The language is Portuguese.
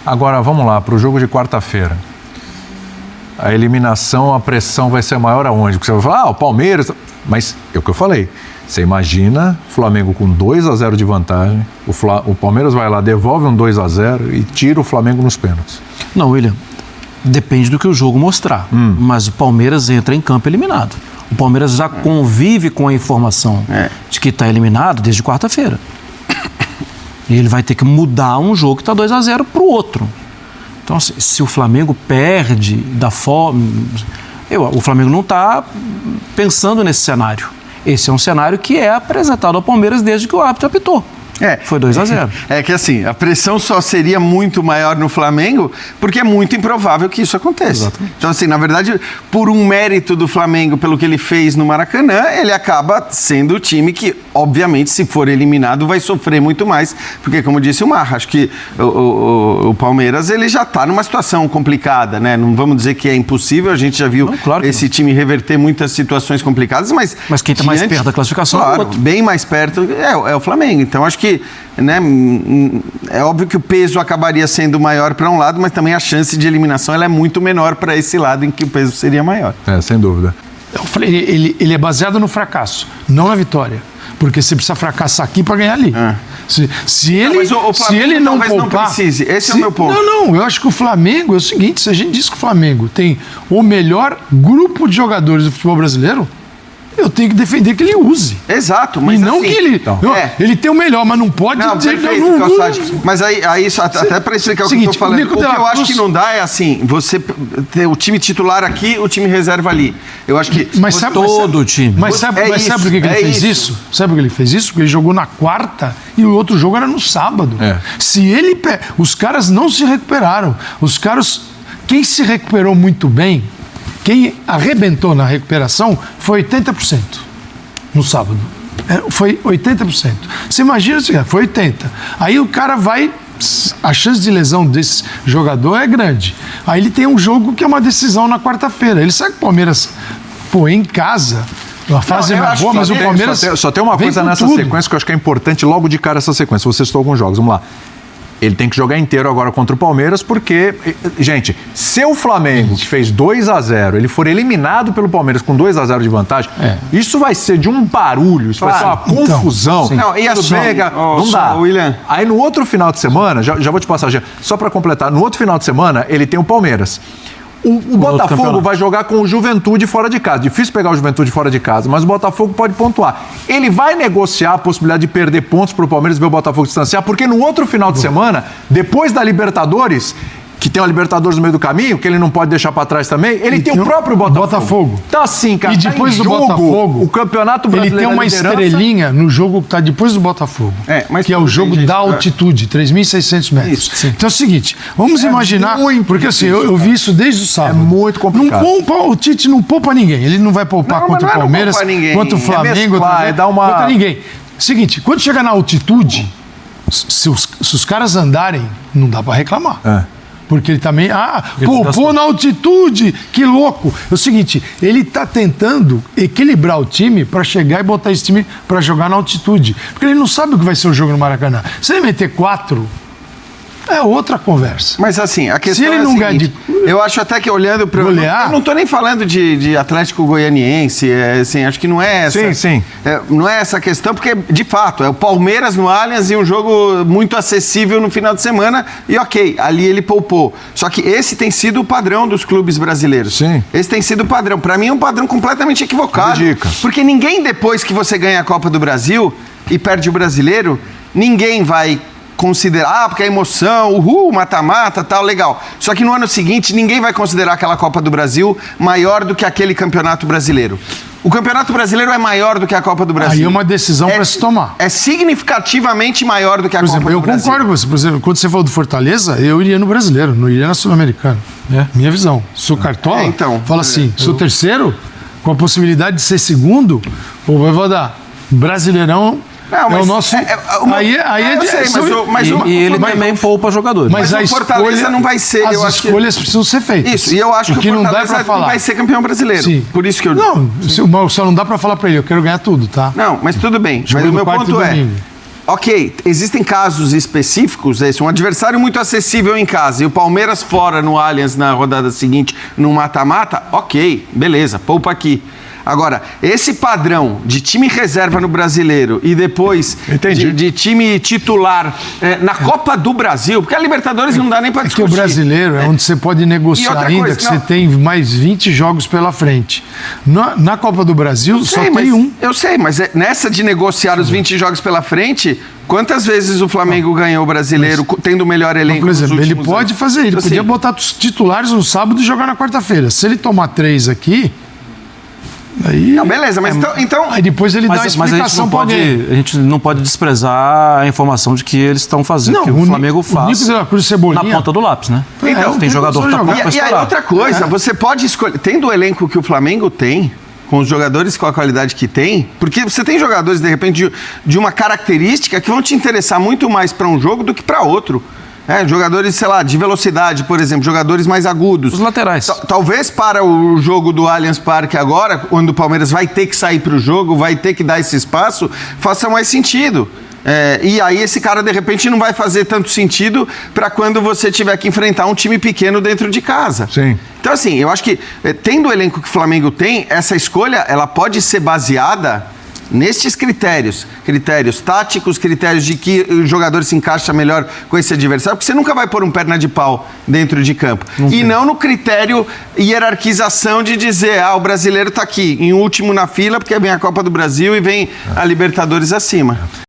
Agora, vamos lá, para o jogo de quarta-feira. A eliminação, a pressão vai ser maior aonde? Porque você vai falar, o Palmeiras... Mas é o que eu falei. Você imagina o Flamengo com 2-0 de vantagem, o Palmeiras vai lá, devolve um 2-0 e tira o Flamengo nos pênaltis. Não, William, depende do que o jogo mostrar. Mas o Palmeiras entra em campo eliminado. O Palmeiras já convive com a informação de que está eliminado desde quarta-feira. E ele vai ter que mudar um jogo que está 2-0 para o outro. Então, assim, se o Flamengo perde da forma... O Flamengo não está pensando nesse cenário. Esse é um cenário que é apresentado ao Palmeiras desde que o árbitro apitou. Foi 2-0. É que assim, a pressão só seria muito maior no Flamengo porque é muito improvável que isso aconteça. Exatamente. Então assim, na verdade, por um mérito do Flamengo, pelo que ele fez no Maracanã, ele acaba sendo o time que, obviamente, se for eliminado, vai sofrer muito mais. Porque, como disse o Marra, acho que o Palmeiras ele já está numa situação complicada, né? Não vamos dizer que é impossível, a gente já viu esse time reverter muitas situações complicadas, mas quem está mais perto da classificação é o outro. Bem mais perto é o Flamengo. Então, acho que é óbvio que o peso acabaria sendo maior para um lado, mas também a chance de eliminação ela é muito menor para esse lado em que o peso seria maior. Sem dúvida. Eu falei, ele é baseado no fracasso, não na vitória. Porque você precisa fracassar aqui para ganhar ali. Se ele não poupar... não precise. Esse é o meu ponto. Não, eu acho que o Flamengo é o seguinte, se a gente diz que o Flamengo tem o melhor grupo de jogadores do futebol brasileiro, eu tenho que defender que ele use. Exato, mas e não assim, que ele... Ele tem o melhor, mas não pode dizer que eu não uso. Mas aí até para explicar o que eu estou falando, o que eu acho que não dá é assim, você ter o time titular aqui, o time reserva ali. Eu acho que... todo o time. Mas sabe por que ele fez isso? Sabe por que ele fez isso? Porque ele jogou na quarta e o outro jogo era no sábado. Se ele... Os caras não se recuperaram. Os caras... Quem se recuperou muito bem... Quem arrebentou na recuperação foi 80% no sábado. Foi 80%. Você imagina, foi 80%. Aí o cara vai... A chance de lesão desse jogador é grande. Aí ele tem um jogo que é uma decisão na quarta-feira. Ele sabe que o Palmeiras, em casa... A fase não é boa, mas o Palmeiras... Só tem uma coisa nessa sequência que eu acho que é importante logo de cara essa sequência. Você citou alguns jogos, vamos lá. Ele tem que jogar inteiro agora contra o Palmeiras, porque, gente, se o Flamengo, que fez 2-0, ele for eliminado pelo Palmeiras com 2-0 de vantagem, isso vai ser de um barulho, isso vai ser uma confusão. Não, e não dá. William. Aí no outro final de semana, já vou te passar, só para completar, no outro final de semana, ele tem o Palmeiras. O Botafogo vai jogar com o Juventude fora de casa. Difícil pegar o Juventude fora de casa, mas o Botafogo pode pontuar. Ele vai negociar a possibilidade de perder pontos para o Palmeiras e ver o Botafogo distanciar, porque no outro final de semana, depois da Libertadores, que tem a Libertadores no meio do caminho, que ele não pode deixar para trás também, ele tem o próprio Botafogo. Tá assim, cara. E depois do jogo, Botafogo, o Campeonato Brasileiro, ele tem uma estrelinha no jogo que está depois do Botafogo, que é o jogo da altitude, 3.600 metros. Isso, então é o seguinte, vamos imaginar, porque assim, eu vi isso desde o sábado. É muito complicado. O Tite não poupa ninguém, ele não vai poupar contra o Palmeiras, contra o Flamengo, contra ninguém. Seguinte, quando chega na altitude, se os caras andarem, não dá para reclamar. Porque ele também... poupou na altitude! Que louco! É o seguinte, ele está tentando equilibrar o time para chegar e botar esse time para jogar na altitude. Porque ele não sabe o que vai ser o jogo no Maracanã. Se ele meter 4... é outra conversa. Mas assim, a questão se ele não ganha eu acho até que olhando para... Eu não estou nem falando de Atlético Goianiense, assim, acho que não é essa... Sim. Não é essa questão, porque, de fato, é o Palmeiras no Allianz e um jogo muito acessível no final de semana, e ok, ali ele poupou. Só que esse tem sido o padrão dos clubes brasileiros. Sim. Esse tem sido o padrão. Para mim é um padrão completamente equivocado. Porque ninguém, depois que você ganha a Copa do Brasil e perde o Brasileiro, ninguém vai... considerar, porque a emoção, mata-mata, tal, legal. Só que no ano seguinte, ninguém vai considerar aquela Copa do Brasil maior do que aquele Campeonato Brasileiro. O Campeonato Brasileiro é maior do que a Copa do Brasil. Aí é uma decisão para se tomar. É significativamente maior do que a Copa do Brasil. Eu concordo com você. Por exemplo, quando você falou do Fortaleza, eu iria no Brasileiro, não iria na Sul-Americana. Minha visão. Sou Cartola, fala assim, sou terceiro, com a possibilidade de ser segundo, ou vai dar Brasileirão... Não, mas é o nosso... E ele também poupa jogadores. Mas o Fortaleza não vai ser... As escolhas precisam ser feitas. Isso, e eu acho que o Fortaleza não vai ser campeão brasileiro. Sim. Por isso que eu... Não, só não dá pra falar pra ele, eu quero ganhar tudo, tá? Não, mas tudo bem. Mas o meu ponto é... ok, existem casos específicos, um adversário muito acessível em casa e o Palmeiras fora no Allianz na rodada seguinte, no mata-mata, ok, beleza, poupa aqui. Agora, esse padrão de time reserva no Brasileiro e depois de time titular na Copa do Brasil, porque a Libertadores não dá nem para discutir. Porque o Brasileiro é onde você pode negociar ainda, que você tem mais 20 jogos pela frente. Na Copa do Brasil só tem um. Eu sei, mas nessa de negociar os 20 jogos pela frente... Quantas vezes o Flamengo ganhou o Brasileiro tendo o melhor elenco? Por exemplo, ele pode fazer, ele podia botar os titulares no sábado e jogar na quarta-feira. Se ele tomar 3 aqui... Aí, não, beleza, mas então... Aí depois ele dá uma explicação para alguém. A gente não pode desprezar a informação de que eles estão fazendo, que o Flamengo faz Nico de la Cruz, Cebolinha, na ponta do lápis, né? Então, tem jogador que tá pronto pra estourar. E aí outra coisa, você pode escolher... Tendo o elenco que o Flamengo tem, com os jogadores com a qualidade que tem, porque você tem jogadores, de repente, de uma característica que vão te interessar muito mais para um jogo do que para outro. Jogadores, sei lá, de velocidade, por exemplo, jogadores mais agudos. Os laterais. Talvez para o jogo do Allianz Parque agora, quando o Palmeiras vai ter que sair para o jogo, vai ter que dar esse espaço, faça mais sentido. E aí esse cara, de repente, não vai fazer tanto sentido para quando você tiver que enfrentar um time pequeno dentro de casa. Sim. Então, assim, eu acho que, tendo o elenco que o Flamengo tem, essa escolha, ela pode ser baseada nestes critérios táticos, critérios de que o jogador se encaixa melhor com esse adversário, porque você nunca vai pôr um perna de pau dentro de campo. Não no critério hierarquização de dizer, o brasileiro está aqui, em último na fila, porque vem a Copa do Brasil e vem a Libertadores acima.